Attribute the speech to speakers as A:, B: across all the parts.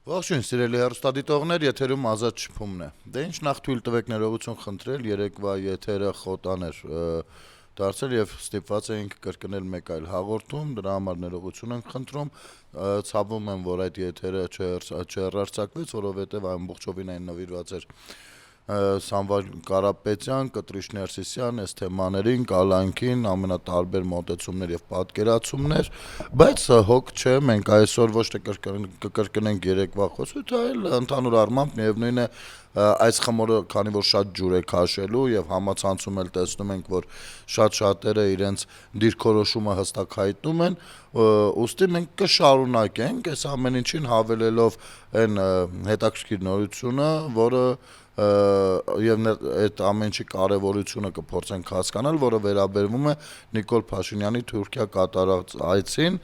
A: Ողջույն, սիրելի հեռուստադիտողներ, եթերում Ազատ շփումն է։ Դե ինչ նախ թույլ տվեք ներողություն խնդրել, երեկվա եթերը խոտաներ դարձել եւ ստիպված էինք կրկնել մեկ այլ հաղորդում, դրա համար ներողություն ենք խնդրում։ Ցավում եմ, որ այդ եթերը չհեռարձակվեց, որովհետեւ ամբողջովին այն նվիրված էր Սամվել Կարապետյան, Կտրիշ Ներսիսյան, այս թեմաներին, կալանքին, ամենատարբեր մոտեցումներ եւ պատկերացումներ, բայց հոգ չէ, մենք այսօր ոչ թե կկրկնենք երեկվա խոսքը, այլ ընդհանուր առմամբ միևնույն է այս խմորը, քանի որ շատ ջուր է քաշելու եւ համացանցում էլ տեսնում ենք, որ շատ շատերը իրենց դիրքորոշումը հստակ հայտնում են, ուստի մենք կշարունակենք այս ամեն ինչին հավելելով այն հետաքրքիր նորությունը, որը եւ այդ ամեն ինչի կարեւորությունը կփորձենք հասկանալ, որը վերաբերվում է Նիկոլ Փաշինյանի Թուրքիա կատարած այցին,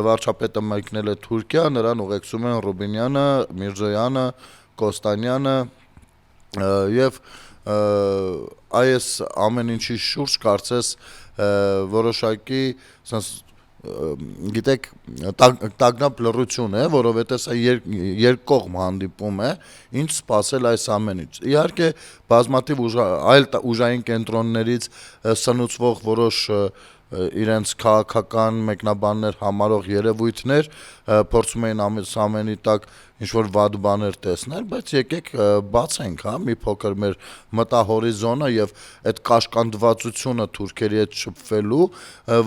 A: վարչապետը մեկնել է Թուրքիա, նրան ուղեկցում են Ռուբինյանը, Միրզոյանը, Կոստանյանը եւ այս ամեն ինչի շուրջ կարծես որոշակի գիտեք տագնապ լռություն է, որովհետեւ սա երկկողմ հանդիպում է, ինչ սпасել այս ամենից։ Իհարկե բազմաթիվ այլ ուժային կենտրոններից սնուցվող որոշ իրենց քաղաքական մեկնաբաններ համարող երևույթներ փորձում էին ամենի տակ ինչ-որ վատ բաներ տեսնել, բայց եկեք բացենք, մի փոքր մեր մտահորիզոնը եւ այդ կաշկանդվածությունը թուրքերի հետ շփվելու,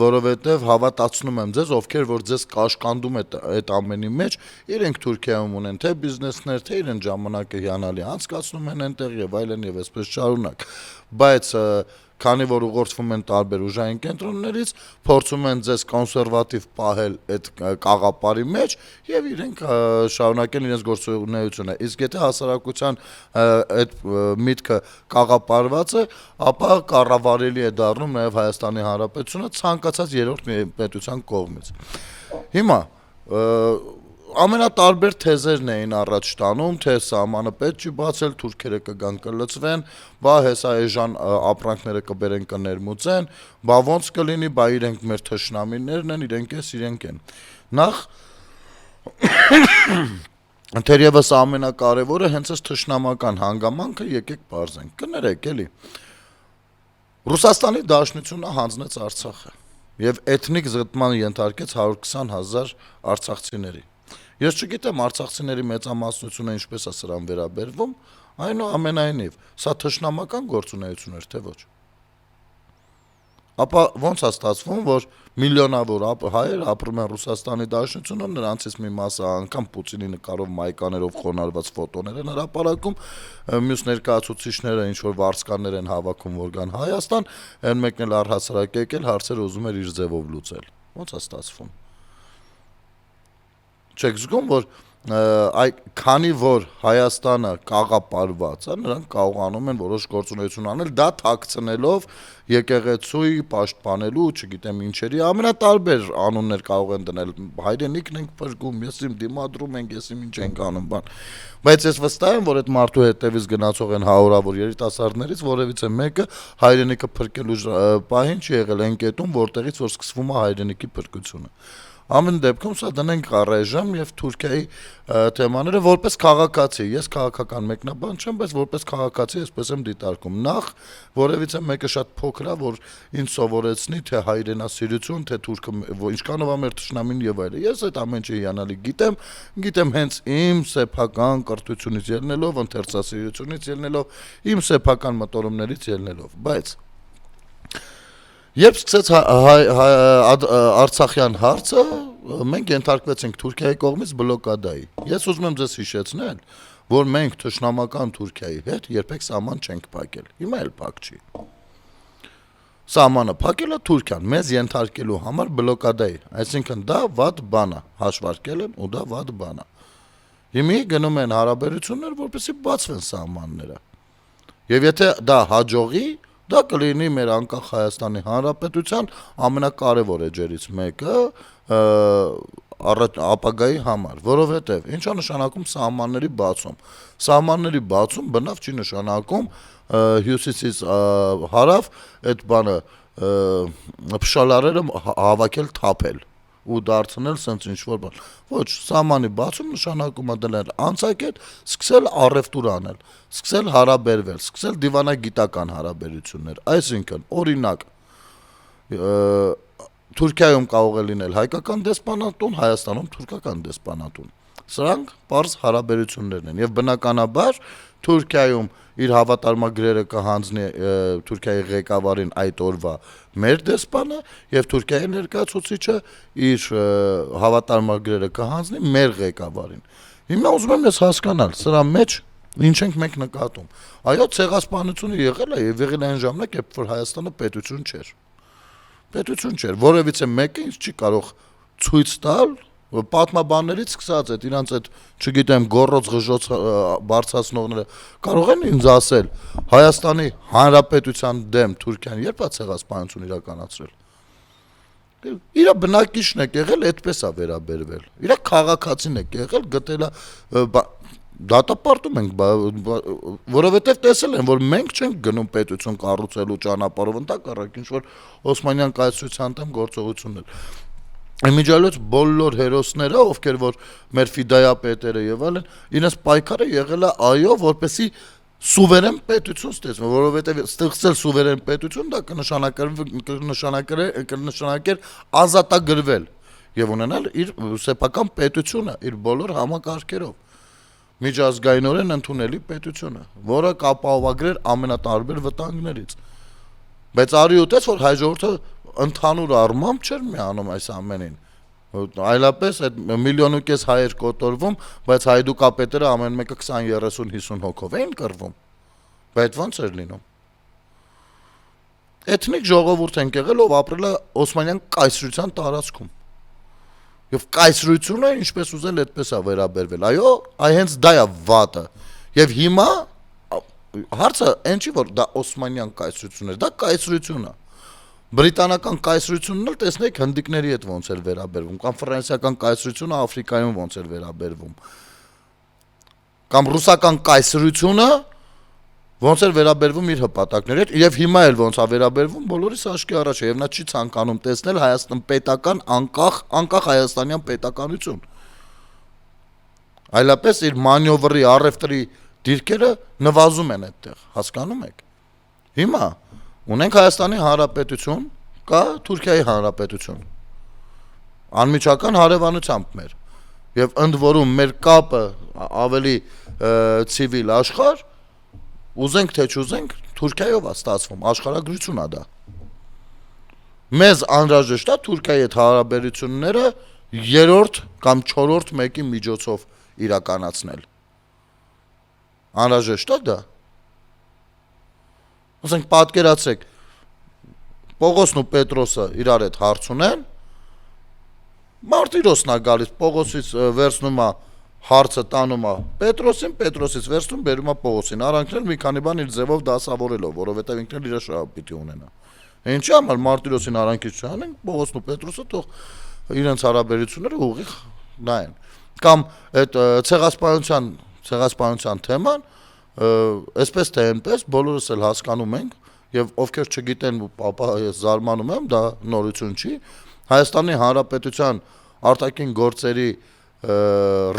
A: որովհետեւ հավատացնում եմ ձեզ, ովքեր որ ձեզ կաշկանդում այդ ամենի մեջ, իրենք Թուրքիայում ունեն թե բիզնեսներ, թե իրեն ժամանակը հիանալի անցկացնում են այնտեղ եւ այլն եւ այսպես շարունակ, բայց քանի որ ուղղորդվում են տարբեր ուժային կենտրոններից, փորձում են ձեզ կոնսերվատիվ պահել այդ կաղապարի մեջ եւ իրենք շարունակեն իրենց գործունեությունը։ Իսկ եթե հասարակության այդ միտքը կաղապարված է, ապա կառավարելի է դառնում նաեւ Հայաստանի Հանրապետությունը ցանկացած երրորդ պետության կողմից։ Հիմա ամենատարբեր թեզերն էին առաջ տանում, թե սահմանը պետք չի բացել, թուրքերը կգան կլծվեն, բա հեսա էժան ապրանքները կբերեն կներմուծեն, բա ոնց կլինի, բա իրենք մեր թշնամիներն են, իրենք են։ Նախ թերևս ամենակարևորը հենց այս թշնամական հանգամանքը եկեք բարձենք, կներեք էլի։ Ռուսաստանի Դաշնությունը հանձնեց Արցախը եւ էթնիկ զտման ենթարկեց 120,000 արցախցիների։ Ես չգիտեմ արցախցիների մեծամասնությունը ինչպես է սրան վերաբերվում, այնուամենայնիվ, սա թշնամական գործունեություն էր, թե ոչ։ Ապա ոնց է ստացվում, որ միլիոնավոր հայեր ապրում են Ռուսաստանի Դաշնությունում, նրանցից մի մասը անգամ Պուտինի նկարով մայկաներով խոնարհված ֆոտոներ են հրապարակում, մյուս ներկայացուցիչները ինչ-որ վարձկաններ են հավաքում, որ գան Հայաստան, այն մեկն էլ առհասարակ եկել հարցերը ուզում էր իր ձևով լուծել։ Ոնց է ստացվում։ Չեք զգում, որ քանի որ Հայաստանը կաղապարված է, նրանք կարողանում են որոշ գործունեություն անել, դա թաքցնելով եկեղեցուի պաշտպանելու, չգիտեմ ինչերի, ամենատարբեր անուններ կարող են դնել, հայրենիքն ենք փրկում, ես իմ դիմադրում ենք, ես իմ ինչ ենք անում, բան։ Բայց ես վստահ եմ, որ այդ մարդու հետևից գնացող են հարյուրավոր երիտասարդներից որևիցե մեկը հայրենիքը փրկելու պահին չի եղել այն կետում, որտեղից որ սկսվում է հայրենիքի փրկությունը։ Ամեն դեպքում սա դնենք առայժմ եւ Թուրքիայի թեմաները որպես քաղաքացի, ես քաղաքական մեկնաբան չեմ, բայց որպես քաղաքացի այսպես եմ դիտարկում։ Նախ որևիցե մեկը շատ փոքր է, որ ինձ սովորեցնի թե հայրենասիրություն, թե թուրքը ինչքանով է մեր թշնամին եւ այլն։ Ես այդ ամեն ինչը հիանալի գիտեմ հենց իմ սեփական կրթությունից ելնելով, ընթերցասիրությունից ելնելով, իմ սեփական մտորումներից ելնելով, բայց երբ սկսեց Արցախյան հարցը, մենք ենթարկվեցինք Թուրքիայի կողմից բլոկադայի։ Ես ուզում եմ ձեզ հիշեցնել, որ մենք թշնամական Թուրքիայի հետ երբեք սահման չենք փակել։ Հիմա էլ փակ չի։ Սահմանը փակել է Թուրքիան մեզ ենթարկելու համար բլոկադայի, այսինքն դա վատ բան է, հաշվարկել են ու դա վատ բան է։ Հիմա գնում են հարաբերություններ, որպեսզի բացվեն սահմանները։ Եվ եթե դա հաջողի, դա կլինի մեր անկախ Հայաստանի Հանրապետության ամենակարևոր էջերից մեկը ապագայի համար, որովհետև ինչ է նշանակում սահմանների բացում։ Սահմանների բացում բնավ չի նշանակում հյուսիսից հարավ այդ բանը փշալարերը հավաքել թափել։ ու դարձնել սենց ինչ-որ բան։ Ոչ, սահմանի բացում նշանակում է դնել անցակետ, սկսել առևտուր անել, սկսել հարաբերվել, սկսել դիվանագիտական հարաբերություններ, այսինքն, օրինակ, Թուրքիայում կարող է լինել հայկական դեսպանատուն, Հայաստանում թուրքական դեսպանատուն։ Սրանք պարզ հարաբերություններն են, եւ բնականաբար Թուրքիայում իր հավատարմագրերը կհանձնի Թուրքիայի ղեկավարին այդ օրվա մեր դեսպանը եւ Թուրքիայի ներկայացուցիչը իր հավատարմագրերը կհանձնի մեր ղեկավարին։ Հիմա ուզում եմ ես հասկանալ, սրա մեջ ինչ ենք մենք նկատում։ Այո, ցեղասպանությունը եղել է եւ եղել այն ժամանակ, երբ որ Հայաստանը պետություն չէր։ Պետություն չէր, որևիցե մեկը ինձ չի կարող ցույց տալ պատմաբաններից սկսած այդ իրանց այդ, չգիտեմ, գոռոց ղժոց բարձրացնողները կարող են ինձ ասել Հայաստանի Հանրապետության դեմ Թուրքիան երբ է ցեղասպանություն իրականացրել։ Իրա բնակիչն է եղել, այդպես է վերաբերվել։ Իրա քաղաքացին է եղել, գտել է դատապարտում ենք, որովհետև տեսել են, որ մենք չենք գնում պետություն կառուցելու ճանապարհով, ընդհակառակ ինչ-որ Օսմանյան կայսրության դեմ գործողություններ։ Իմիջիալոց բոլոր հերոսները, ովքեր որ մեր ֆիդայապետերը եւ այլն, իրենց պայքարը եղել է այո, որպեսի սուվերեն պետություն ստեղծվի, որովհետեւ ստեղծել սուվերեն պետություն դա կնշանակեր ազատագրվել եւ ունենալ իր սեփական պետությունը, իր բոլոր համակարգերով։ Միջազգայինորեն ընդունելի պետությունը, որը կապահովագրեր ամենատարբեր վտանգներից։ Բայց արի ուտես, որ հայ ժողովուրդը ընդհանուր առմամբ չէր միանում այս ամենին։ Այլապես այդ 1.5 միլիոն հայեր կոտորվում, բայց հայդուկապետերը ամեն մեկը 20, 30, 50 հոգով էին կռվում։ Բայց ո՞նց էր լինում։ Էթնիկ ժողովուրդ են եղել, ով ապրել է Օսմանյան կայսրության տարածքում։ Եվ կայսրությունը ինչպես ուզել այդպես է վերաբերվել։ Այո, հենց դա է վատը։ Եվ հիմա հարցը այն չի, որ դա Օսմանյան կայսրությունն է, դա կայսրություն է։ Բրիտանական կայսրությունն էլ տեսնեք հնդիկների հետ ոնց էր վերաբերվում, կամ ֆրանսիական կայսրությունը Աֆրիկայում ոնց էր վերաբերվում։ Կամ ռուսական կայսրությունը ոնց էր վերաբերվում իր հպատակների հետ, եւ հիմա էլ ոնց է վերաբերվում, բոլորիս աչքի առաջ է, եւ նա չի ցանկանում տեսնել Հայաստան պետական անկախ հայաստանյան պետականություն։ Այլապես իր մանյովրի, առևտրի դիրքերը նվազում են այդտեղ, հասկանում եք։ Հիմա ունենք Հայաստանի Հանրապետություն, կա Թուրքիայի Հանրապետություն։ Անմիջական հարևանությամբ մեր։ Եվ ընդ որում մեր կապը ավելի ցիվիլ աշխարհ ուզենք թե չուզենք Թուրքիայով է ստացվում, աշխարհագրություն է դա։ Մեզ անհրաժեշտ է Թուրքիայի հետ հարաբերությունները 3-րդ կամ 4-րդ մեկի միջոցով իրականացնել։ Անհրաժեշտ է դա։ Ասենք պատկերացրեք, Պողոսն ու Պետրոսը իրար հետ հարց ունեն, Մարտիրոսն է գալիս, Պողոսից վերցնում է հարցը տանում է Պետրոսին, Պետրոսից վերցնում բերում է Պողոսին, առանքն էլ մի քանի բան իր ձևով դասավորելով, որովհետև ինքն էլ իր շահը պիտի ունենա։ Ինչի՞ համար Մարտիրոսին առանքից չանենք, Պողոսն ու Պետրոսը թող իրենց հարաբերությունները ուղիղ նայեն։ Կամ այդ ցեղասպանության թեման, այսպես թե այնպես բոլորս էլ հասկանում ենք, եւ ովքեր չգիտեն, ապա ես զարմանում եմ, դա նորություն չի, Հայաստանի Հանրապետության արտաքին գործերի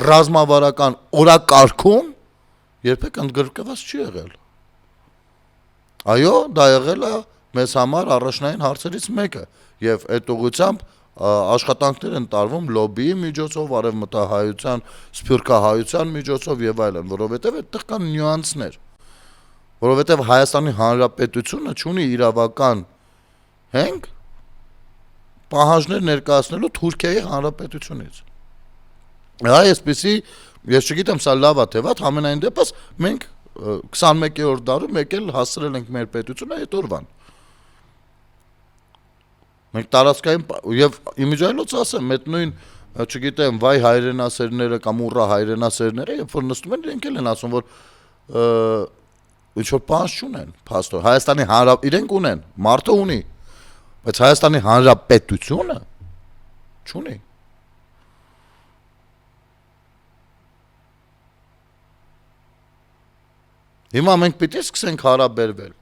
A: ռազմավարական օրակարգում երբեք ընդգրկված չի եղել։ Այո, դա եղել է մեզ համար առաջնային հարցերից մեկը եւ այդ ուղղությամբ աշխատանքներ են տարվում լոբիի միջոցով, արևմտահայության, սփյուռքահայության միջոցով եւ այլն, որովհետեւ այդտեղ կան նյուանսներ։ Որովհետեւ Հայաստանի Հանրապետությունը ունի իրավական հենք պահանջներ ներկայացնելու Թուրքիայի Հանրապետությունից։ Այսպեսի, ես չգիտեմ, սա լավ է թե վատ, ամենայն դեպս մենք 21-րդ դարում եկել հասցրել ենք մեր պետությունը այդ օրվան։ Մենք տարածքային եւ իմիջիալոց ասեմ, այդ նույն, չգիտեմ, վայ հայրենասերները կամ ուռա հայրենասերները, երբ որ նստում են, իրենք էլ են ասում, որ ինչ որ բան չունեն, փաստոր։ Հայաստանի իրենք ունեն, մարդը ունի, բայց Հայաստանի Հանրապետությունը չունի։ Հիմա մենք պիտի սկսենք հարաբերվել։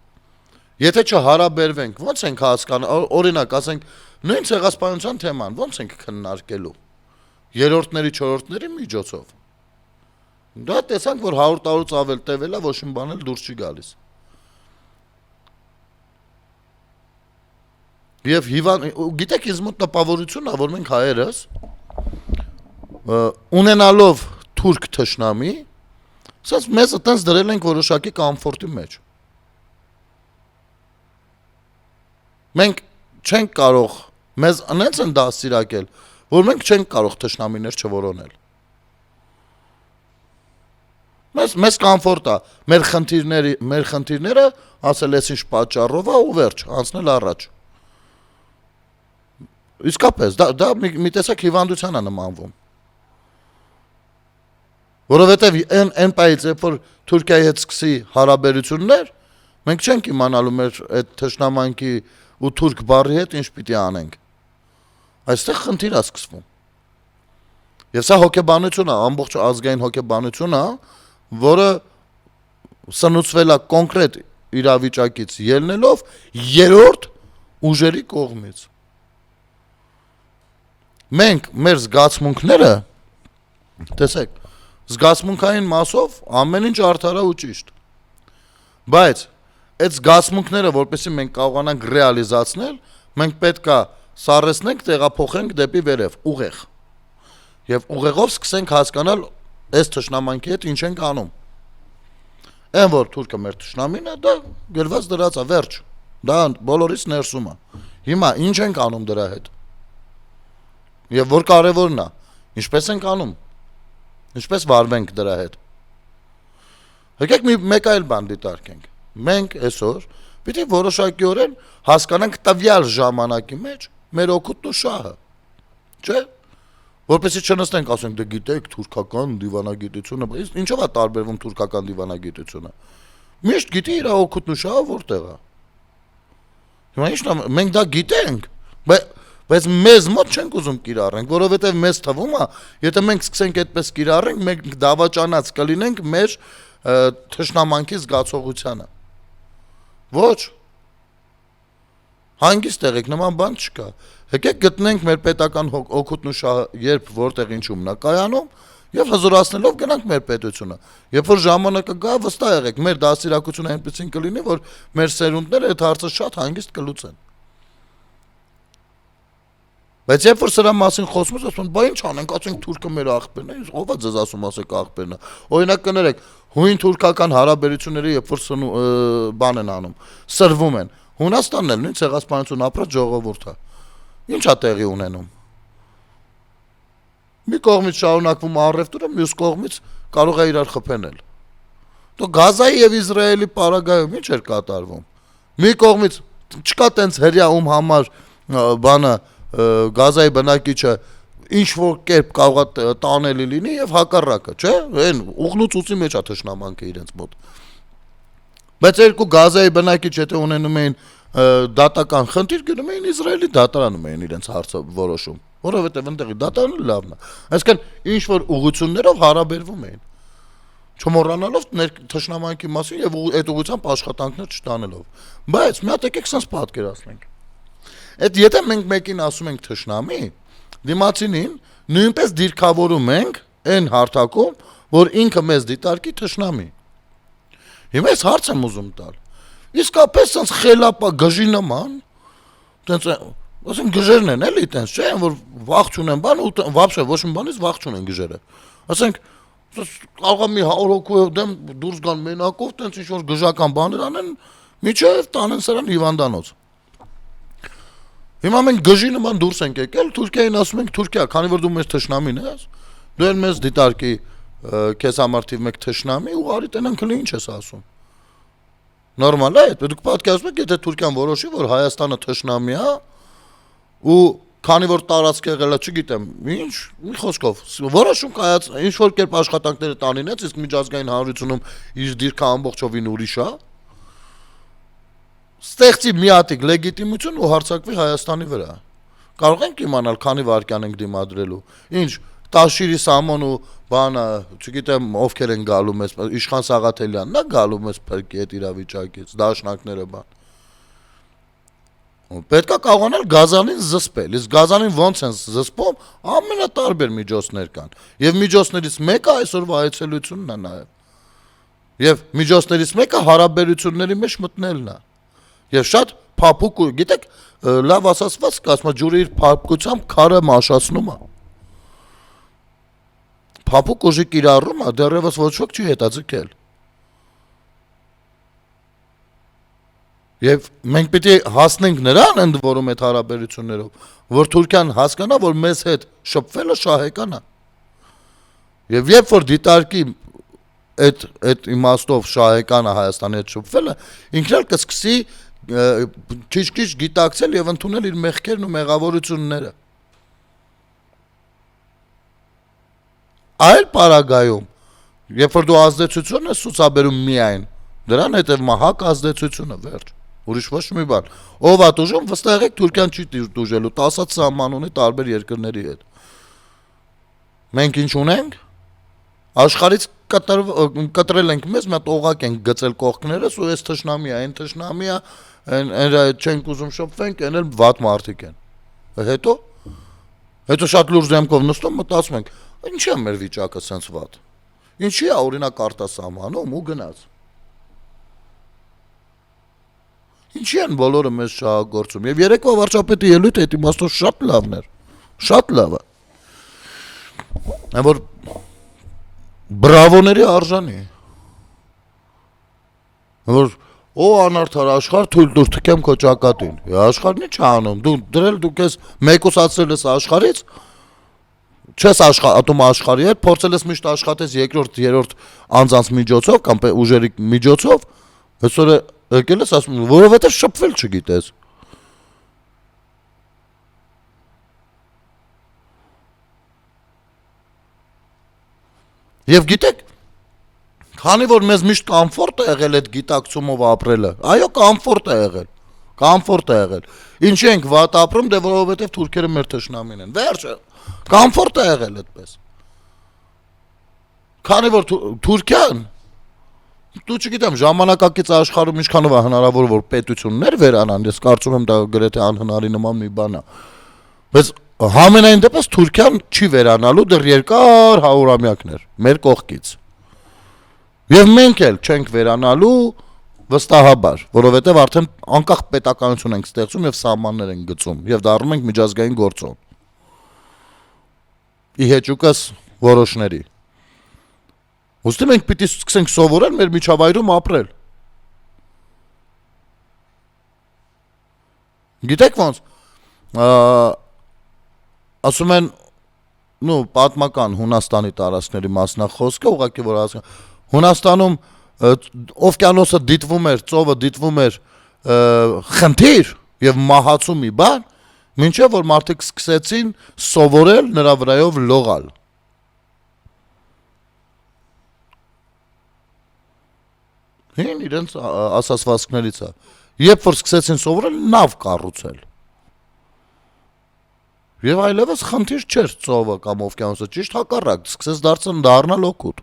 A: Եթե չհարաբերվենք, ո՞նց ենք հասկանալ, օրինակ, ասենք, նույն ցեղասպանության թեման, ո՞նց ենք քննարկելու։ Երրորդների, չորրորդների միջոցով։ Դա տեսանք, որ 100 տարուց ավել տևելա, ոչ մի բան էլ դուրս չի գալիս։ Եվ գիտեք, ինձ մոտ տպավորությունն է, որ մենք հայերս ունենալով թուրք թշնամի, ասած մեզ այտենց դրել ենք որոշակի կոմֆորտի մեջ։ Մենք չենք կարող, մեզ այնց են դաստիարակել, որ մենք չենք կարող թշնամիներ չորոնել։ Մեզ կոմֆորտ է, մեր խնդիրները ասել ես ինչ պատճառով է ու վերջ, անցնել առաջ։ Իսկապես, դա մի տեսակ հիվանդության է նմանվում։ Որովհետև այն պայից, երբ որ Թուրքիայի հետ սկսի հարաբերություններ, մենք չենք իմանալու մեր այդ թշնամանքի ու թուրք բառի հետ ինչ պիտի անենք։ Այստեղ խնդիր է սկսվում։ Եվ սա հոգեբանություն է, ամբողջ ազգային հոգեբանություն է, որը սնուցվել է կոնկրետ իրավիճակից ելնելով երրորդ ուժերի կողմից։ Մենք մեր զգացմունքները, տեսեք, զգացմունքային մասով ամեն ինչ արդար է ու ճիշտ։ Բայց այդ զգացմունքները, որպեսզի մենք կարողանանք ռեալիզացնել, մենք պետք է սառեցնենք, տեղափոխենք դեպի վերև, ուղեղ։ Եվ ուղեղով սկսենք հասկանալ այս թշնամանքի հետ ինչ ենք անում։ Այն որ թուրքը մեր թշնամին է, դա գրված դրած է, վերջ։ Դա բոլորից ներսում է։ Հիմա ինչ ենք անում դրա հետ։ Եվ որ կարևորն է, ինչպես ենք անում։ Ինչպես վարվենք դրա հետ։ Եկեք մեկ այլ բան դիտարկենք։ Մենք այսօր պիտի որոշակիորեն հասկանանք տվյալ ժամանակի մեջ մեր օգուտն ու շահը։ Չէ՞։ Որպեսզի չնստենք, ասենք, դե գիտեք, թուրքական դիվանագիտությունը, ինչով է տարբերվում թուրքական դիվանագիտությունը։ Միշտ գիտի իր օգուտն ու շահը որտեղ է։ Հիմա ի՞նչն է, մենք դա գիտենք, բայց մեզ մոտ չենք ուզում կիրառենք, որովհետև մեզ թվում է, եթե մենք սկսենք այդպես կիրառենք, մենք դավաճանած կլինենք մեր թշնամանքի զգացողությանը։ Ոչ։ Հանգիստ եղեք, նման բան չկա։ Եկեք գտնենք մեր պետական օգուտն ու շահը, երբ որտեղ ինչումն է կայանում, եւ հզորացնելով գնանք մեր պետությունը։ Երբ որ ժամանակը գա, վստահ եղեք, մեր դաստիարակությունը այնպեսին կլինի, որ մեր սերունդները այդ հարցը շատ հանգիստ կլուծեն։ Բայց երբ որ սրա մասին խոսում ես, ասում են, բա ինչ անենք, ասենք թուրքը մեր աղբերն է, ով է ձեզ ասում, ասեք աղբերն է։ Օրինակ կներեք, հույն թուրքական հարաբերությունները երբ որ բան են անում, սրվում են։ Հունաստանն էլ նույն ցեղասպանություն ապրած ժողովուրդ է։ Ինչ է տեղի ունենում։ Մի կողմից շարունակվում առևտուրը, մյուս կողմից կարող է իրար խփենել։ Դու Գազայի եւ Իսրայելի պարագայում ինչ էր կատարվում։ Մի կողմից չկա տենց հրյա համար բանը Գազայի բնակիչը ինչ որ կերպ կարող է տանելի լինի եւ հակառակը, չէ՞։ Այն ուղնուց մեջ է թշնամանքը իրենց մոտ։ Բայց երկու Գազայի բնակիչ եթե ունենում էին դատական խնդիր, գնում էին Իսրայելի դատարանում էին իրենց հարցը որոշում, որովհետեւ այնտեղի դատարանը լավն է։ Այսինքն ինչ որ ուղղություններով հարաբերվում էին, չմոռանալով թշնամանքի մասին եւ այդ ուղղությամբ աշխատանքներ չտանելով։ Բայց մի հատ եկեք sense պատկերացնենք։ Այդ եթե մենք մեկին ասում ենք թշնամի, դիմացինին նույնպես դիրքավորում ենք այն հարթակում, որ ինքը մեզ դիտարկի թշնամի։ Հիմա ես հարց եմ ուզում տալ։ Իսկապես sense խելապա գժի նման, տենց ասեմ գժերն են էլի տենց, չէ՞, որ վախ չունեն բան ու вообще ոչ մի բանից վախ չունեն գժերը։ Ասենք կարող է մի 100 հոգու դեմ դուրս գան մենակով, տենց ինչ որ գժական բաներ անեն, միջև տանեն սրան հիվանդանոց։ Հիմա մենք գժի նման դուրս ենք եկել, Թուրքիային ասում ենք Թուրքիա, քանի որ դու մեզ թշնամին ես, դու էլ մեզ դիտարկի քեզ համար թիվ 1 թշնամի ու արի տենանք ինչ ես ասում։ Նորմալ է, դուք պատկերացնում եք, եթե Թուրքիան որոշի, որ Հայաստանը թշնամի է, ու քանի որ տարածք եղել է, չգիտեմ, ինչ, մի խոսքով, որոշում կայաց, ինչ որ կերպ աշխատանքները տանինեց, իսկ միջազգային հանրությունում իր դիրքը ամբողջովին ուրիշ է, ստեղծի միատիկ լեգիտիմություն ու հարձակվի Հայաստանի վրա։ Կարող ենք իմանալ քանի վայրկյան ենք դիմադրելու։ Ինչ, Տաշիրի Սամոն ու բանը, չգիտեմ, ովքեր են գալու մեզ, Իշխան Սաղաթելյանն է գալու մեզ փրկի այդ իրավիճակից, դաշնակները բան։ Պետք է կարողանալ գազանին զսպել, իսկ գազանին ոնց են զսպում, ամենատարբեր միջոցներ կան։ Եվ միջոցներից մեկը այսօրվա այցելությունն է նաև։ Եվ միջոցներից մեկը հարաբերությունների մեջ մտնելն է։ Եվ շատ փափուկ, գիտեք, լավ ասացված կասма ջուրը իր փափկությամբ քարը մաշացնում է։ Փափուկ ուժի կիրառումը դեռևս ոչ ոք չի հետաձգել։ Եվ մենք պիտի հասնենք նրան ընդ որում այդ հարաբերություններով, որ Թուրքիան հասկանա, որ մեզ հետ շփվելը շահեկան է։ Եվ երբ որ դիտարկի այդ իմաստով շահեկանը Հայաստանի հետ շփվելը, ինքն էլ կսկսի քիչ-քիչ գիտակցել եւ ընդունել իր մեղքերն ու մեղավորությունները։ Այլ պարագայում, երբ որ դու ազդեցություն ես ցուցաբերում միայն, դրան հետևում է հակ ազդեցությունը, վերջ։ Ուրիշ ոչ մի բան։ Ով է դուժում, վստահ եք Թուրքիան չի դուժելու 10 սահման ունի տարբեր երկրների հետ։ Մենք ինչ ունենք։ Աշխարհից կտրել ենք մեզ, մի հատ օղակ ենք գծել կողքներս ու այս թշնամիա, այն թշնամիա, այն չենք ուզում շփվենք, այն էլ վատ մարդիկ են։ Հետո շատ լուրջ դեմքով նստում մտածում ենք, ինչի է մեր վիճակը սենց վատ։ Ինչի է օրինակ արտասահմանում ու գնաց։ Ինչի են բոլորը մեզ շահագործում։ Եվ երեկվա վարչապետի ելույթը այդ իմաստով շատ լավն էր։ Շատ լավ է։ Որ բրավոների արժանի։ Որ ո անարդար աշխարհ թույլ տուր թքեմ քո ճակատին։ Աշխարհն ի՞նչ է անում։ Դու քեզ մեկուսացրել ես աշխարհից։ Չես աշխատում աշխարհի հետ, փորձել ես միշտ աշխատես երկրորդ, երրորդ անձանց միջոցով կամ ուժերի միջոցով։ Այսօր եկել ես ասում, որովհետև շփվել չգիտես։ Եվ գիտեք, քանի որ մեզ միշտ կոմֆորտ է եղել այդ գիտակցումով ապրելը, այո, կոմֆորտ է եղել։ Կոմֆորտ է եղել։ Ինչի ենք վատ ապրում, դե որովհետև թուրքերը մեր թշնամին են։ Վերջը, կոմֆորտ է եղել այդպես։ Քանի որ Թուրքիան դու չգիտեմ, ժամանակակից աշխարհում ինչքանով է հնարավոր որ պետություններ վերանան, ես կարծում եմ դա գրեթե անհնարի նման մի բան է։ Բայց համենայն դեպս Թուրքիան չի վերանալու դեռ երկար հարյուրամյակներ մեր կողքից։ Եվ մենք էլ չենք վերանալու վստահաբար, որովհետև արդեն անկախ պետականություն ենք ստեղծում եւ սահմաններ ենք գծում եւ դառնում ենք միջազգային գործոն։ Ի հեճուկս որոշների։ Ոստի մենք պիտի սկսենք սովորել մեր միջավայրում ապրել։ Գիտեք ոնց, ասում են, պատմական Հունաստանի տարածքների մասնախոսքը, ուղղակի որ ասում, Հունաստանում օվկիանոսը դիտվում էր, ծովը դիտվում էր խնդիր եւ մահացու մի բան, մինչեւ որ մարդիկ սկսեցին սովորել նրա վրայով լողալ։ Հին իրենց ասացվածքներից է։ Երբ որ սկսեցին սովորել նավ կառուցել։ Եվ այլևս խնդիր չէր ծովը կամ օվկիանոսը, ճիշտ հակառակ, սկսեց դառնալ օգուտ։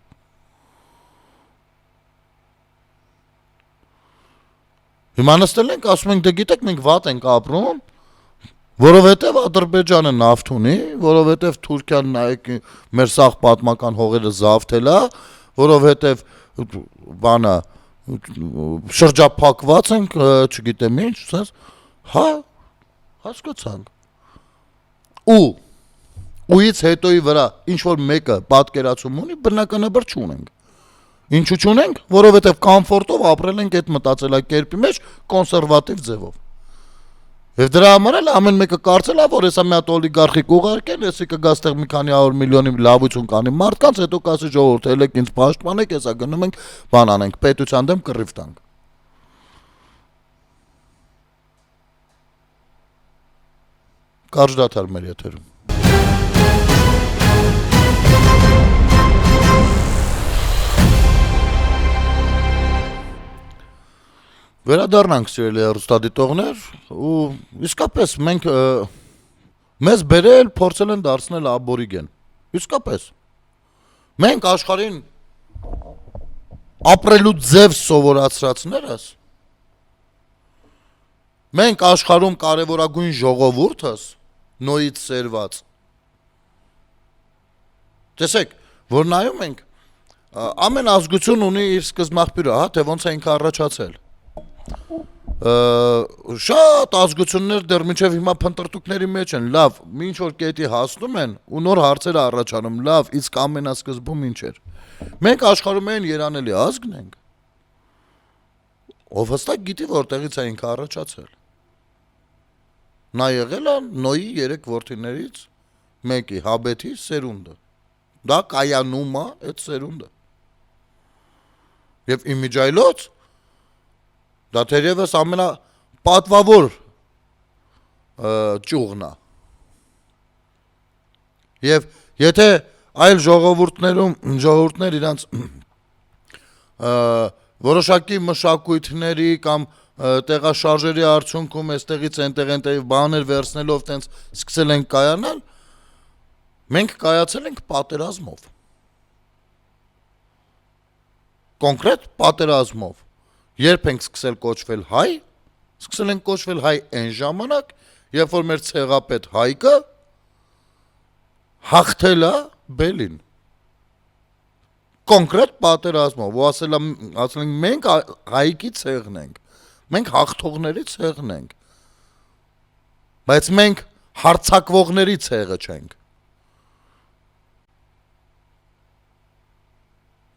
A: Հիմա նստել ենք, ասում ենք, դե գիտեք, մենք վատ ենք ապրում, որովհետև Ադրբեջանը նավթ ունի, որովհետև Թուրքիան նայեք մեր սաղ պատմական հողերը զավթել է, որովհետև բանը շրջափակված ենք, չգիտեմ ինչ, ասես, հա, հասկացանք։ Ուից հետոյի վրա ինչ որ մեկը պատկերացում ունի, բնականաբար չունենք։ Ինչու չունենք, որովհետև կոմֆորտով ապրել ենք այդ մտածելակերպի մեջ կոնսերվատիվ ձևով։ Եվ դրա համար էլ ամեն մեկը կարծել է, որ հեսա մի հատ օլիգարխիկ ուղարկեն, եսի կգա ստեղ մի քանի 100 միլիոնի լավություն կանի մարդկանց, հետո կասի ժողովուրդ, ելեք ինձ պաշտպանեք, հեսա գնում ենք, բան անենք, պետության դեմ կռիվ տանք։ Կարճ դադար մեր եթերում։ Վերադառնանք սիրելի հեռուստադիտողներ ու իսկապես մենք մեզ բերել փորձել են դարձնել աբորիգեն։ Իսկապես մենք աշխարհին ապրելու ձև սովորացրածներս Մենք աշխարհում կարևորագույն ժողովուրդս նոյից սերված։ Տեսեք, որ նայում ենք, ամեն ազգություն ունի իր սկզբնաղբյուրը, հա, թե ոնց է ինքը առաջացել։ Շատ ազգություններ դեռ մինչև հիմա փնտրտուքների մեջ են, լավ, ինչ որ կետի հասնում են ու նոր հարցեր առաջանում, լավ, իսկ ամենասկզբում ինչ էր։ Մենք աշխարհում են երանելի ազգն ենք։ Ով հստակ գիտի որտեղից է ինքը առաջացել։ Նա եղել է Նոյի 3 որդիներից մեկի Հաբեթի սերունդը։ Դա կայանում է այդ սերունդը։ Եվ իմիջայլոց դա թերևս ամենապատվավոր ճյուղն է։ Եվ եթե այլ ժողովուրդներ իրանց որոշակի մշակույթների կամ տեղաշարժերի արդյունքում այստեղից այնտեղ բաներ վերցնելով տենց սկսել են կայանալ, մենք կայացել ենք պատերազմով։ Կոնկրետ պատերազմով։ Երբ ենք սկսել կոչվել հայ, սկսել ենք կոչվել հայ այն ժամանակ, երբ որ մեր ցեղապետ Հայկը հաղթել է Բելին։ Կոնկրետ պատերազմով, ու ասել ենք մենք Հայկի ցեղն ենք, մենք հաղթողների ցեղն ենք, բայց մենք հարձակվողների ցեղը չենք։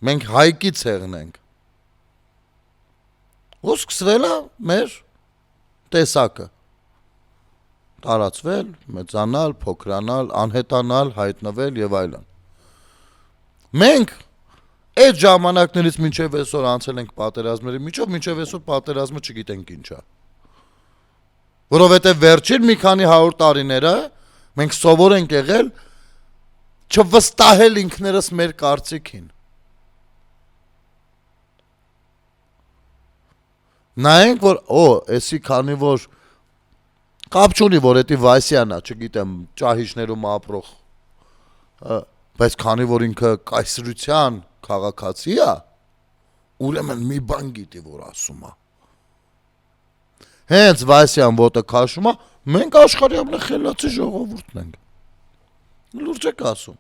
A: Մենք Հայկի ցեղն ենք։ Ու սկսվել է մեր տեսակը։ Տարածվել, մեծանալ, փոքրանալ, անհետանալ, հայտնվել եւ այլն։ Մենք այդ ժամանակներից մինչև այսօր անցել ենք պատերազմների միջով, մինչև այսօր պատերազմը չգիտենք ինչ է։ Որովհետեւ վերջին մի քանի 100 տարիները մենք սովոր ենք եղել չվստահել ինքներս մեր կարծիքին։ Նայենք, որ էսի քանի որ կապ չունի, որ էդի Վասյանա, չգիտեմ, ճահիճներում ապրող, բայց քանի որ ինքը կայսրության քաղաքացի է, ուրեմն մի բան գիտի, որ ասում է։ Հենց Վասյան ոտը քաշում է, մենք աշխարհի ամենախելացի ժողովուրդն ենք։ Լուրջ եք ասում։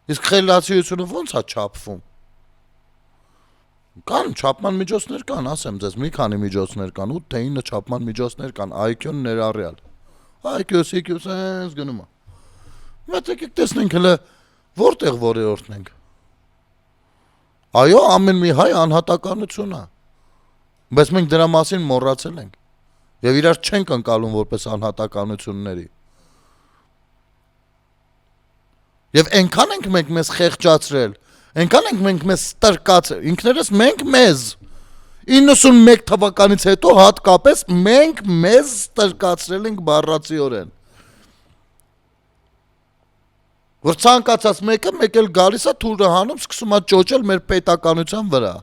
A: Իսկ խելացիությունը ո՞նց է չափվում։ Կան չափման միջոցներ կան, ասեմ ձեզ, մի քանի միջոցներ կան, 8 թե 9 չափման միջոցներ կան, IQ-ն ներառյալ։ IQ-ը, CQ-ը sense գնում է։ Մեկ եկեք տեսնենք հələ որտեղ որերորդն ենք։ Այո, ամեն մի հայ անհատականություն է։ Բայց մենք դրա մասին մոռացել ենք։ Եվ իրար չենք ընկալում որպես անհատականությունների։ Եվ այնքան ենք մենք մեզ խեղճացրել, այնքան ենք մենք մեզ ստրկացրել, ինքներս մենք մեզ 91 թվականից հետո հատկապես մենք մեզ ստրկացրել ենք բառացիորեն։ Որ ցանկացած մեկը մեկ էլ գալիս է թուրը հանում, սկսում է ճոճել մեր պետականության վրա։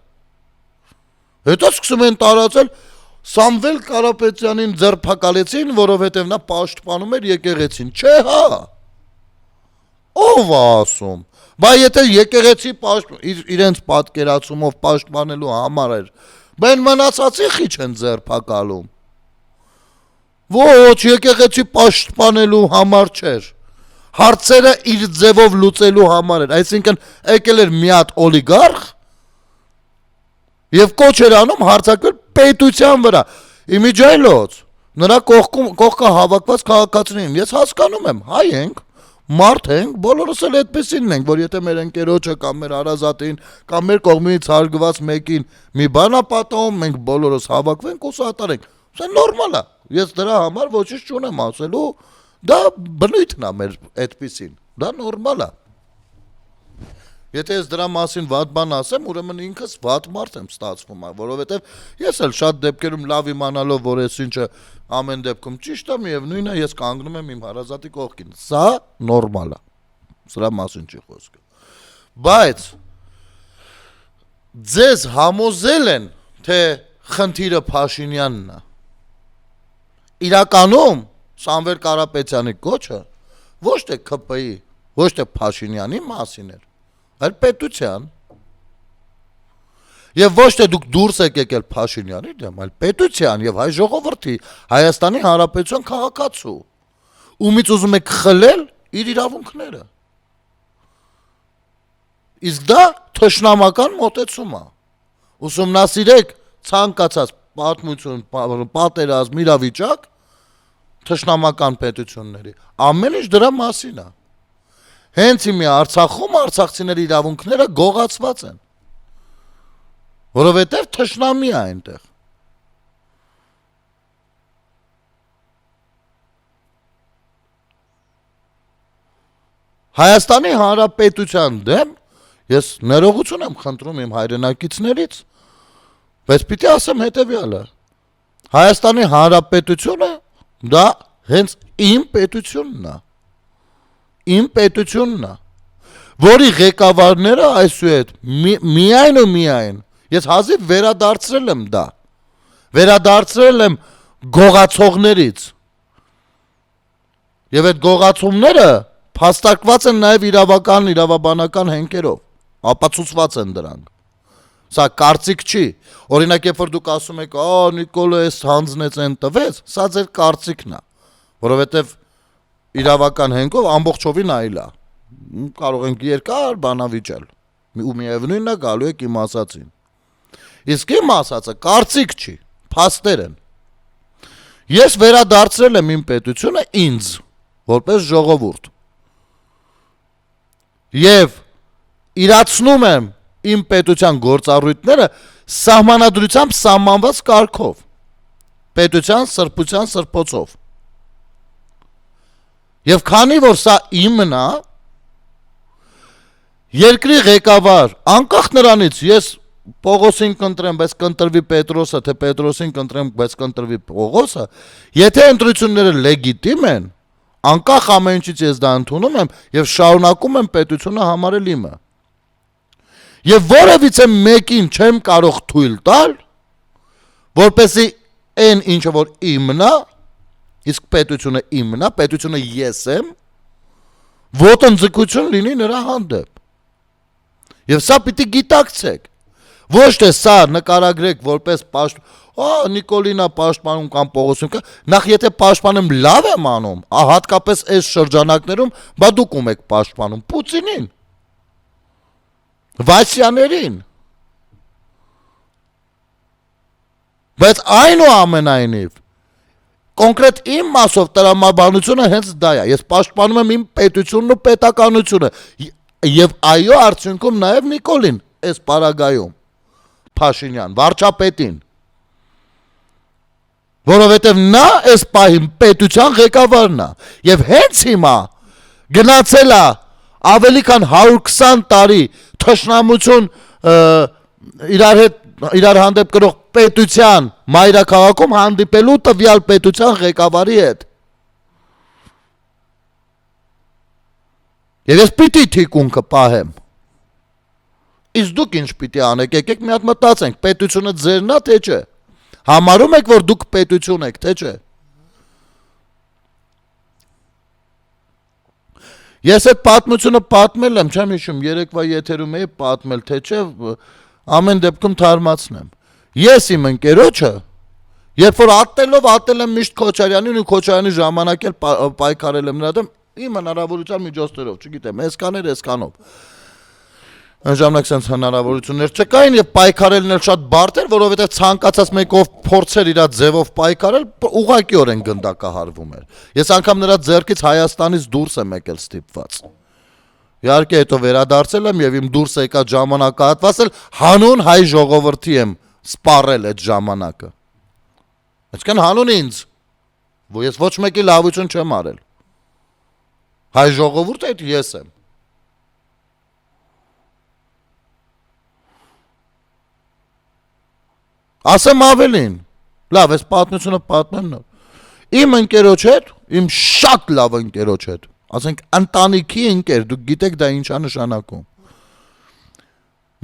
A: Հետո սկսում են տարածել Սամվել Կարապետյանին ձերբակալեցին, որովհետև նա պաշտպանում էր եկեղեցին։ Չէ, հա։ Ով է ասում։ Բա եթե եկեղեցի իրենց պատկերացումով պաշտպանելու համար էր, բեն մնացածի խիչ են ձերբակալում։ Ոչ, եկեղեցի պաշտպանելու համար չէր։ Հարցերը իր ձևով լուծելու համար էր, այսինքն եկել էր մի հատ օլիգարխ եւ կոչ էր անում հարձակվել պետության վրա։ Իմիջայլոց նրա կողքը հավաքված քաղաքացիներին ես հասկանում եմ, հայ ենք, մարդ ենք, բոլորս էլ այդպեսին ենք, որ եթե մեր ընկերոջը կամ մեր հարազատին կամ մեր կողմից հարգված մեկին մի բան է պատահում, մենք բոլորս հավաքվենք ու սատարենք։ Սա նորմալ է։ Ես դրա համար ոչինչ չունեմ ասելու, դա բնույթն է մեր այդպեսին։ Դա նորմալ է։ Եթե ես դրա մասին վատ բան ասեմ, ուրեմն ինքս վատ մարդ եմ ստացվում, որովհետև ես էլ շատ դեպքերում լավ իմանալով, որ այս ինչը ամեն դեպքում ճիշտ է, միևնույնն է, ես կանգնում եմ իմ հարազատի կողքին։ Սա նորմալ է։ Սրա մասին չի խոսքը։ Բայց ձեզ համոզել են, թե խնդիրը Փաշինյանն է։ Իրականում Սամվել Կարապետյանի կոչը ոչ թե ՔՊ-ի, ոչ թե Փաշինյանի մասին էր, այլ պետության։ Եվ ոչ թե դուք դուրս եք եկել Փաշինյանի դեմ, այլ պետության եւ հայ ժողովրդի Հայաստանի Հանրապետության քաղաքացու։ Ումից ուզում եք խլել իր իրավունքները։ Իսկ դա թշնամական մոտեցում է։ Ուսումնասիրեք ցանկացած պատմություն, պատերազմ, իրավիճակ թշնամական պետությունների։ Ամեն ինչ դրա մասին է։ Հենց իմի Արցախում արցախցիների իրավունքները գողացված են։ Որովհետև թշնամի է այնտեղ։ Հայաստանի Հանրապետության դեմ ես ներողություն եմ խնդրում իմ հայրենակիցներից, բայց պիտի ասեմ հետևյալը. Հայաստանի Հանրապետությունը դա հենց իմ պետությունն է։ Իմ պետությունն է, որի ղեկավարները այսուհետ միայն ու միայն ես հազիվ վերադարձրել եմ դա։ Վերադարձրել եմ գողացողներից։ Եվ այդ գողացումները փաստարկված են նաև իրավաբանական հենքերով, ապացուցված են դրանք։ Սա կարծիք չի։ Օրինակ, երբ որ դուք ասում եք, Նիկոլը էս հանձնեց են տվեց, սա ձեր կարծիքն է, որովհետև իրավական հենքով ամբողջովին այլ է։ Կարող ենք երկար բանավիճել։ Ու միևնույնն է գալու եք իմ ասածին։ Իսկ իմ ասածը կարծիք չի, փաստեր են։ Ես վերադարձրել եմ իմ պետությունը ինձ, որպես ժողովուրդ։ Եվ իրացնում եմ իմ պետության գործառույթները սահմանադրությամբ սահմանված կարգով, պետության սրբության սրբոցով։ Եվ քանի որ սա իմն է, երկրի ղեկավար, անկախ նրանից ես Պողոսին կընտրեմ, բայց կընտրվի Պետրոսը, թե Պետրոսին կընտրեմ, բայց կընտրվի Պողոսը, եթե ընտրությունները լեգիտիմ են, անկախ ամեն ինչից ես դա ընդունում եմ եւ շարունակում եմ պետությունը համարել իմը։ Եվ որևիցե մեկին չեմ կարող թույլ տալ, որպեսզի այն ինչը որ իմն է, իսկ պետությունը իմն է, պետությունը ես եմ, ոտնձգություն լինի նրա հանդեպ։ Եվ սա պիտի գիտակցեք։ Ոչ թե սա նկարագրեք որպես Նիկոլինա պաշտպանում կամ Պողոսին, նախ եթե պաշտպանեմ լավ եմ անում, հատկապես այս շրջանակներում, բա դուք ում եք պաշտպանում, Պուտինին, Վասյաներին։ Բայց այնուամենայնիվ, կոնկրետ իմ մասով տրամաբանությունը հենց դա է, ես պաշտպանում եմ իմ պետությունն ու պետականությունը, եւ այո արդյունքում նաեւ Նիկոլին, այս պարագայում, Փաշինյան, վարչապետին, որովհետև նա այս պահին պետության ղեկավարն է եւ հենց հիմա գնացել է ավելի քան 120 տարի թշնամություն իրար հանդեպ կրող պետության մայրաքաղաքում հանդիպելու տվյալ պետության ղեկավարի հետ։ Եվ ես պիտի թիկունքը պահեմ։ Իսկ դուք ինչ պիտի անեք, եկեք մի հատ մտածենք, պետությունը ձերն է, թե չէ։ Համարում եք, որ դուք պետություն եք, թե չէ։ Ես այդ պատմությունը պատմել եմ, չեմ հիշում, երեկվա եթերում էի պատմել, թե չէ, ամեն դեպքում թարմացնեմ։ Ես իմ ընկերոջը, երբ որ ատել եմ միշտ Քոչարյանին ու Քոչարյանի ժամանակ էլ պայքարել եմ նրա դեմ, իմ հնարավորության միջոցներով, չգիտեմ, այսքանով։ Այն ժամանակ sense հնարավորություններ չկային եւ պայքարելն էլ շատ բարդ էր, որովհետեւ ցանկացած մեկով փորձեր իր ձևով պայքարել ուղղակիորեն գնդակահարվում էր։ Ես անգամ նրա ձեռքից Հայաստանից դուրս եմ եկել ստիպված։ Իհարկե հետո վերադարձել եմ եւ իմ դուրս եկած ժամանակահատվածը հանուն հայ ժողովրդի եմ սպառել այդ ժամանակը։ Այսինքն հանուն ինձ, որ ես ոչ մեկի լավություն չեմ արել։ Հայ ժողովուրդը այդ ես եմ։ Ասեմ ավելին, լավ, ես պատմությունը պատմեմ նոր։ Իմ ընկերոջ հետ, իմ շատ լավ ընկերոջ հետ, ասենք ընտանիքի ընկեր, դուք գիտեք դա ինչա նշանակում։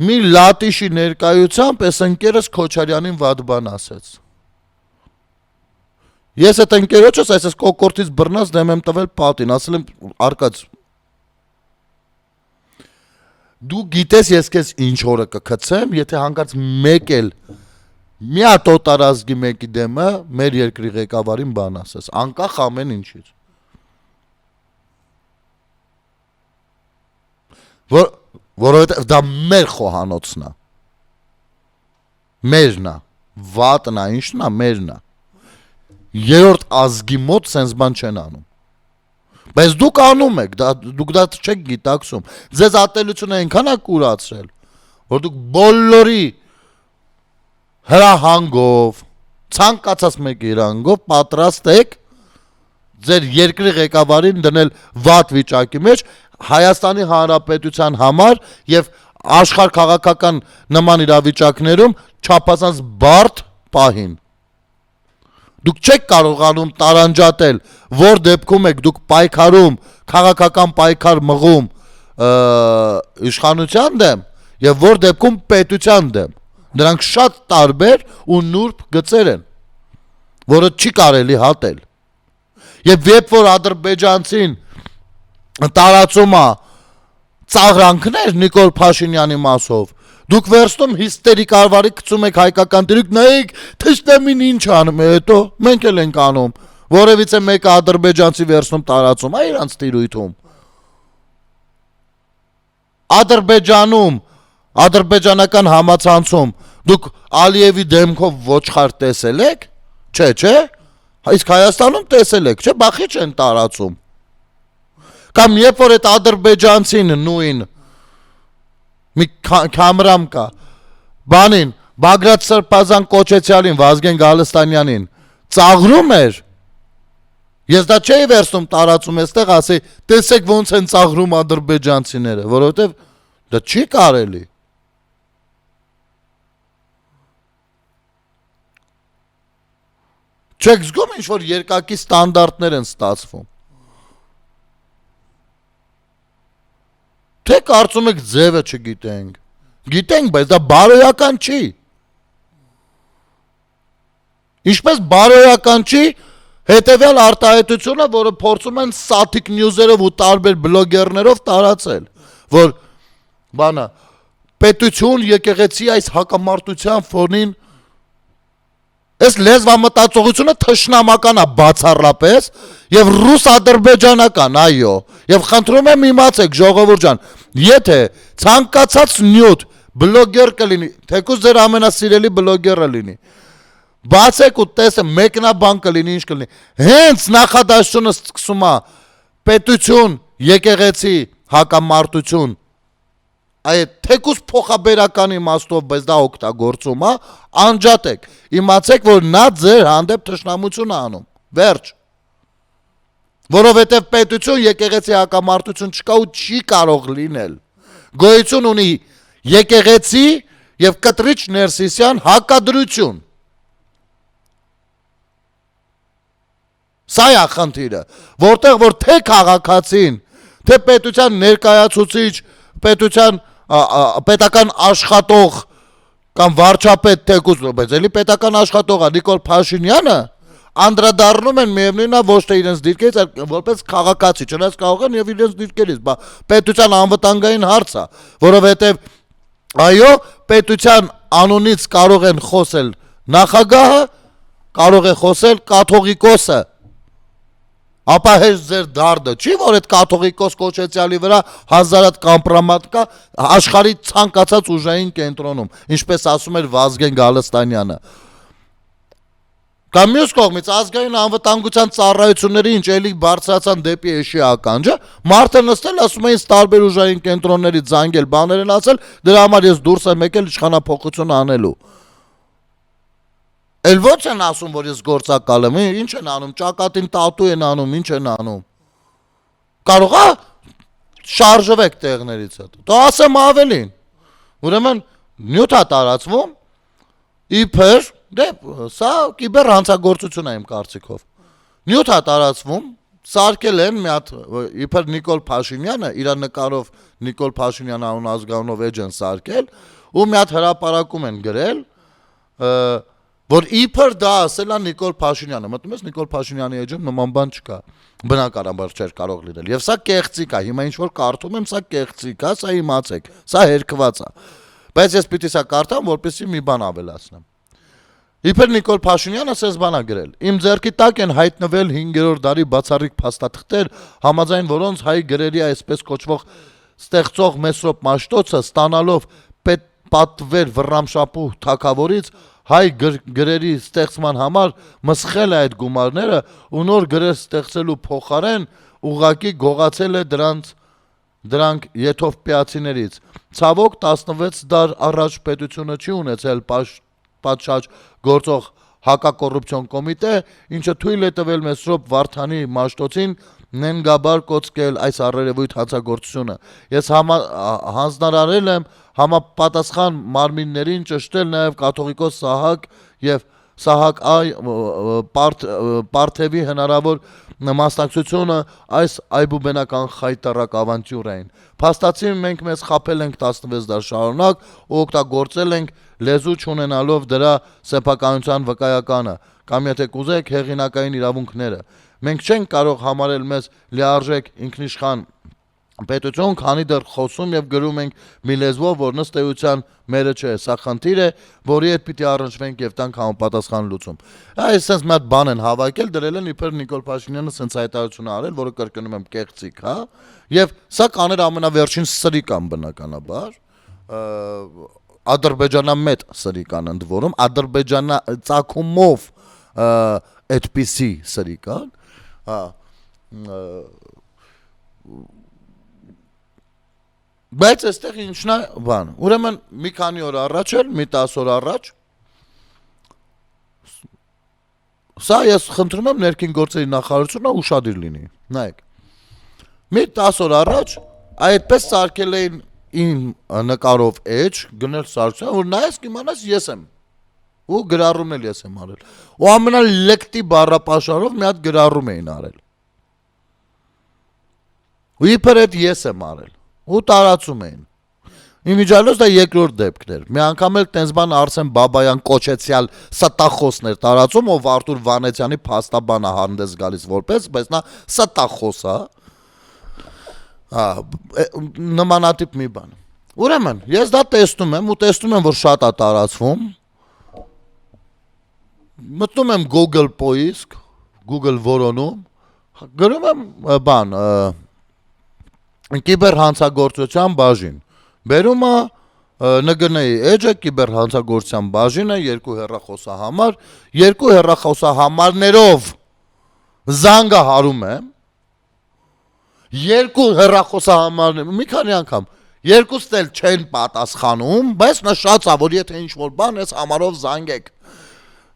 A: Մի լատիշի ներկայությամբ այս ընկերս Քոչարյանին վատ բան ասեց։ Ես այդ ընկերոջս այս կոկորտից բռնած դեմ եմ տվել պատին, ասել եմ Արկադ, Դու գիտես ես քեզ ինչ օրը կգցեմ, եթե հանկարծ մեկ էլ մի հատ օտարազգի մեկի դեմը մեր երկրի ղեկավարին բան ասես, անկախ ամեն ինչից։ Որովհետև դա մեր խոհանոցն է։ Մերն է, վատն է, ինչն է, մերն է։ Երրորդ ազգի մոտ սենց բան չեն անում։ Բայց դուք անում եք, դուք դա չեք գիտակցում։ Ձեզ ատելությունը այնքան է կուրացրել, որ դուք բոլորի հրահանգով, ցանկացած մեկի հրահանգով պատրաստ եք ձեր երկրի ղեկավարին դնել վատ վիճակի մեջ Հայաստանի Հանրապետության համար եւ աշխարհ քաղաքական նման իրավիճակներում չափազանց բարդ պահին։ Դուք չեք կարողանում տարանջատել, որ դեպքում եք դուք պայքարում, քաղաքական պայքար մղում իշխանության դեմ եւ որ դեպքում պետության դեմ։ Դրանք շատ տարբեր ու նուրբ գծեր են, որը չի կարելի հատել։ Եվ երբ որ ադրբեջանցին տարածում է ծաղրանքներ Նիկոլ Փաշինյանի մասով, դուք վերստում հիստերիկ արվարի գցում եք հայկական դիրք, նայեք թշնամին ինչ անում է, հետո մենք էլ ենք անում, որևիցե մեկը ադրբեջանցի վերստում տարածում է իրանց տիրույթում։ Ադրբեջանում, ադրբեջանական համացանցում դուք Ալիևի դեմքով ոչխար տեսել եք, չէ, իսկ Հայաստանում տեսել եք, չէ, բախի չեն տարածում։ Կամ երբ որ այդ ադրբեջանցին նույն մի կամրամ կա, բանին, Բագրատ Սրբազան կոչեցյալին, Վազգեն Գալստանյանին, ծաղրում էր, ես դա չէի վերցնում տարածում էստեղ, ասեի, տեսեք ոնց են ծաղրում ադրբեջանցիները, որովհետև դա չի կարելի։ Չեք զգում ինչ-որ երկակի ստանդարտներ են ստացվում։ Թե կարծում եք ձևը չգիտենք։ Գիտենք, բայց դա բարոյական չի։ Ինչպես բարոյական չի հետևյալ արտահայտությունը, որը փորձում են Սաթիկ նյուզերով ու տարբեր բլոգերներով տարածել, որ բանը պետություն եկեղեցի այս հակամարտության ֆոնին այս լեզվամտածողությունը թշնամական է բացառապես եւ ռուս-ադրբեջանական, այո, եւ խնդրում եմ իմացեք ժողովուրդ ջան, եթե ցանկացած նյութ բլոգեր կլինի, թեկուզ ձեր ամենասիրելի բլոգերը լինի, բացեք ու տեսեք մեկնաբան կլինի, ինչ կլինի, հենց նախադասությունը սկսում է պետություն, եկեղեցի, հակամարտություն, այդ թեկուզ փոխաբերական իմաստով, բայց դա օգտագործում է, անջատեք, իմացեք, որ նա ձեր հանդեպ թշնամություն է անում, վերջ, որովհետև պետություն եկեղեցի հակամարտություն չկա ու չի կարող լինել, գոյություն ունի եկեղեցի և կտրիչ Ներսիսյան հակադրություն, սա է խնդիրը, որտեղ որ թե քաղաքացին, թե պետության ներկայացուցիչ, պետական աշխատող կամ վարչապետ թեկուզ, բայց էլի պետական աշխատող է Նիկոլ Փաշինյանը անդրադառնում են միևնույնն է ոչ թե իրենց դիրքերից, այլ որպես քաղաքացի, չնայած կարող են եւ իրենց դիրքերից, պետության անվտանգային հարց է, որովհետեւ այո, պետության անունից կարող են խոսել նախագահը, կարող է խոսել կաթողիկոսը, ապա հեշտ ձեր դարդը չի, որ այդ կաթողիկոս կոչեցյալի վրա հազարատ կամպրամատ կա աշխարհի ցանկացած ուժային կենտրոնում, ինչպես ասում էր Վազգեն Գալստանյանը։ Կամ մյուս կողմից ազգային անվտանգության ծառայությունների ինչ էլի բարձրացան դեպի էշի ականջը, մարդը նստել ասում էին տարբեր ուժային կենտրոններից զանգել, բաներ են ասել, դրա համար ես դուրս եմ եկել իշխանափոխություն անելու։ Էլ ոչ են ասում, որ ես գործակալ եմ, ինչ են անում, ճակատին տատու են անում, ինչ են անում։ Կարող է շարժվեք տեղներից հետո։ Դա ասեմ ավելին։ Ուրեմն նյութ է տարածվում, իբր, դե սա կիբեր հանցագործություն է իմ կարծիքով։ Նյութ է տարածվում, սարքել են մի հատ իբր Նիկոլ Փաշինյանը, իր նկարով Նիկոլ Փաշինյան անուն ազգանունով էջ են սարքել, ու մի հատ հրապարակում են գրել որ իբր դա ասել է Նիկոլ Փաշինյանը, մտնում ես Նիկոլ Փաշինյանի էջում նման բան չկա, բնականաբար չէր կարող լինել, եւ սա կեղծիկ է, հիմա ինչ որ կարդում եմ, սա կեղծիկ է, սա իմացեք, սա հերքված է, բայց ես պիտի սա կարդամ, որպեսզի մի բան ավելացնեմ։ Իբր Նիկոլ Փաշինյանը ասես բան է գրել. Իմ ձեռքի տակ են հայտնվել 5-րդ դարի բացառիկ փաստաթղթեր, համաձայն որոնց հայ գրերի այսպես կոչվող ստեղծող Մեսրոպ Մաշտոցը ստանալով պատվեր Վռամշապուհ թագավորից հայ գրերի ստեղծման համար մսխել է այդ գումարները ու նոր գրեր ստեղծելու փոխարեն ուղակի գողացել է դրանք եթովպիացիներից։ Ցավոք 16 դար առաջ պետությունը չի ունեցել պատշաճ գործող հակակոռուպցիոն կոմիտե, ինչը թույլ է տվել Մեսրոպ Վարդանի Մաշտոցին նենգաբար կոծկել այս առերևույթ հանցագործությունը։ Ես հանձնարարել եմ համապատասխան մարմիններին ճշտել նաև կաթողիկոս Սահակ եւ Սահակ Պարթևի հնարավոր մասնակցությունը այս այբուբենական խայտարակ ավանտյուրային։ Փաստացի մենք մեզ խաբել ենք 16 դար շարունակ ու օգտագործել ենք լեզու չունենալով դրա սեփականության վկայականը, կամ եթե կուզեք հեղինակային իրավունքները։ Մենք չենք կարող համարել մեզ լիարժեք ինքնիշխան պետություն, քանի դեռ խոսում եւ գրում ենք մի լեզվով, որ ըստ էության մերը չէ, սա խնդիր է, որի հետ պիտի առնչվենք եւ տանք համապատասխան լուծում։ Այս sense մի հատ բան են հավաքել, դրել են իբր Նիկոլ Փաշինյանը sense հայտարարություն արել, որը կրկնում եմ կեղծիկ, հա, եւ սա կաներ ամենավերջին սրիկան բնականաբար, ադրբեջանամետ սրիկան ընդ որում, ադրբեջանա ծագումով այդպիսի սրիկան, հա, բայց այստեղ ինչն է բան, ուրեմն մի քանի օր առաջ էլ, մի 10 օր առաջ, սա ես խնդրում եմ ներքին գործերի նախարարությունը ուշադիր լինի, նայեք, մի 10 օր առաջ այդպես սարքել էին իմ նկարով էջ, գնել սարքության, որ նայես կիմանաս ես եմ, ու գրառում էլ ես եմ արել, ու ամենալեկտի բառապաշարով մի հատ գրառում էին արել, ու իբր այդ ես եմ արել, ու տարածում էին։ Իմիջիալոց դա երկրորդ դեպքն էր։ Մի անգամ էլ տենց բան Արսեն Բաբայան կոչեցյալ ստախոսներ տարածում, ով Արտուր Վանեցյանի փաստաբանը հանդես գալիս որպես, բայց նա ստախոս է։ Նմանատիպ մի բան։ Ուրեմն, ես դա տեսնում եմ ու տեսնում եմ, որ շատ է տարածվում։ Մտնում եմ Google Poisk, Google որոնում, գրում եմ բան, կիբերհանցագործության բաժին։ Բերում է ՆԳՆ-ի էջը կիբերհանցագործության բաժինը, երկու հեռախոսահամար, երկու հեռախոսահամարներով զանգը հարում եմ, երկու հեռախոսահամարներ, մի քանի անգամ, երկուստ էլ չեն պատասխանում, բայց նշած է, որ եթե ինչ-որ բան ես համարով զանգեք,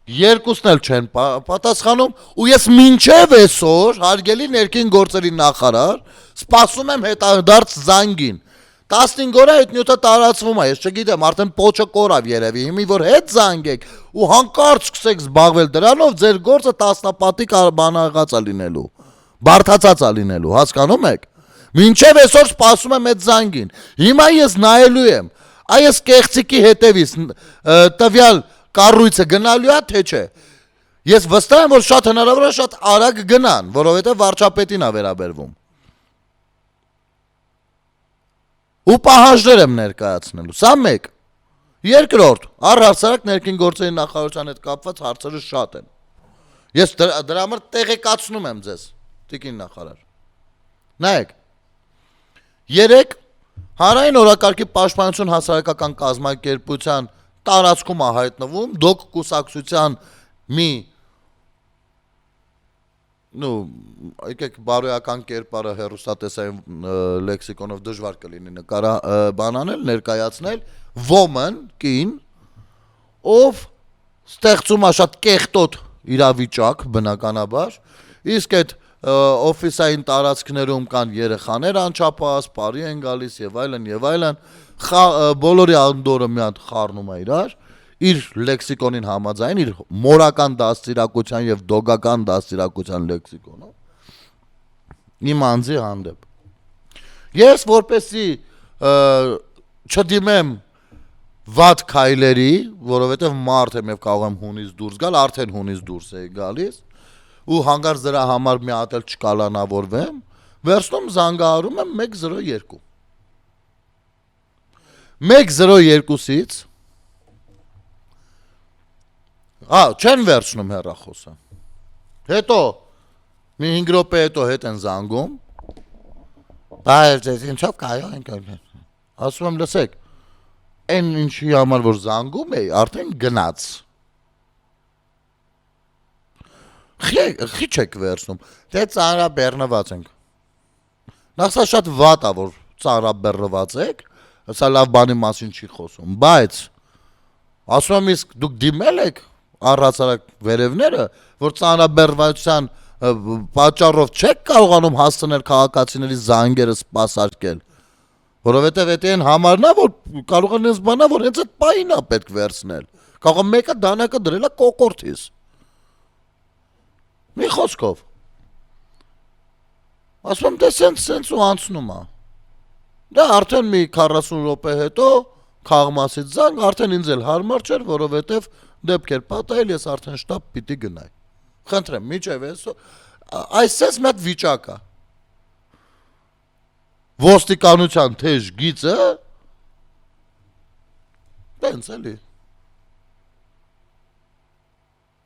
A: երկուսն էլ չեն պատասխանում, ու ես մինչև այսօր, հարգելի ներքին գործերի նախարար, սպասում եմ հետադարձ զանգին, 15 օր է այդ նյութը տարածվում է, ես չգիտեմ, արդեն պոչը կորավ երևի, հիմի որ հետ զանգեք ու հանկարծ սկսեք զբաղվել դրանով, ձեր գործը տասնապատիկ բանաղած է լինելու, բարդացած է լինելու, հասկանում եք, մինչև այսօր սպասում եմ այդ զանգին, հիմա ես նայելու եմ, այս կեղծիկի հետևից տվյալ կառույցը գնալու է թե չէ, ես վստահ եմ, որ շատ հնարավոր է շատ արագ գնան, որովհետև վարչապետին է վերաբերվում, ու պահանջներ եմ ներկայացնելու, սա մեկ, երկրորդ, առհասարակ ներքին գործերի նախարարության հետ կապված հարցերը շատ են, ես դրա համար տեղեկացնում եմ ձեզ, տիկին նախարար, նայեք, երեք, հանրային օրակարգի պաշտպանություն հասարակական կազմակերպության տարածքում է հայտնվում, դոկ կուսակցության մի, եկեք բարոյական կերպարը հեռուստատեսային լեքսիկոնով դժվար կլինի նկարա բանանել, ներկայացնել, woman, կին, ով ստեղծում է շատ կեղտոտ իրավիճակ, բնականաբար, իսկ այդ օֆիսային տարածքներում կան երեխաներ անչափահաս, բարի են գալիս եւ այլն, բոլորի անդորը մի հատ խառնում է իրար, իր լեքսիկոնին համաձայն, իր մորական դաստիարակության եւ դոգական դաստիարակության լեքսիկոնը, իմ անձի հանդեպ։ Ես որպեսի չդիմեմ վատ քայլերի, որովհետև մարդ եմ եւ կարող եմ հունից դուրս գալ, արդեն հունից դուրս էի գալիս, ու հանգարց դրա համար մի հատ էլ չկալանավորվեմ, վերջնում զանգահարում եմ 102։ 102-ից չեն վերցնում հեռախոսը։ Հետո մի 5 րոպե հետո հետ են զանգում։ Բայց ինչով կայո ենք։ Ասում եմ, լսեք, այն ինչի համար որ զանգում էի, արդեն գնաց։ Խի չեք վերցնում։ Դե ծանրաբեռնված ենք։ Նախ սա շատ վատ է, որ ծանրաբեռնված եք, սա լավ բանի մասին չի խոսում, բայց ասում եմ, իսկ դուք դիմել եք առհասարակ վերևները, որ ծանրաբեռնվածության պատճառով չեք կարողանում հասցնել քաղաքացիների զանգերը սպասարկել, որովհետև այդ այն համարն է, որ կարող է նենց բանա, որ հենց այդ պահին է պետք վերցնել։ Կարող է մեկը դանակը դրել է կոկորտից։ Մի խոսքով։ Ասում եմ, դե սենց ու անցնում է։ Դա արդեն մի 40 րոպե հետո քաղմասից զանգ, արդեն ինձ էլ հարմար չէր, որովհետև դեպք էր պատահել, ես արդեն շտապ պիտի գնայի։ Խնդրեմ, միջև այսպես մի հատ վիճակ է։ Ոստիկանության թեժ գիծը տենց էլի։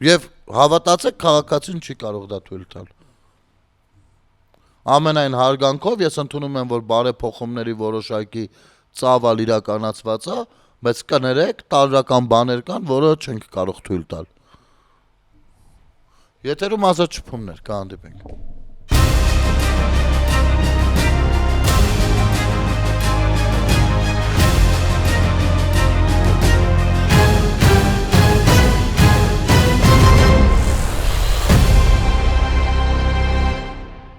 A: Եվ հավատացեք, քաղաքացին չի կարող դա թույլ տալ։ Ամենայն հարգանքով ես ընդունում եմ, որ բարեփոխումների որոշակի ծավալ իրականացված է, բայց կներեք, տարրական բաներ կան, որը չենք կարող թույլ տալ։ Եթերում ազատ շփումներ, կհանդիպենք։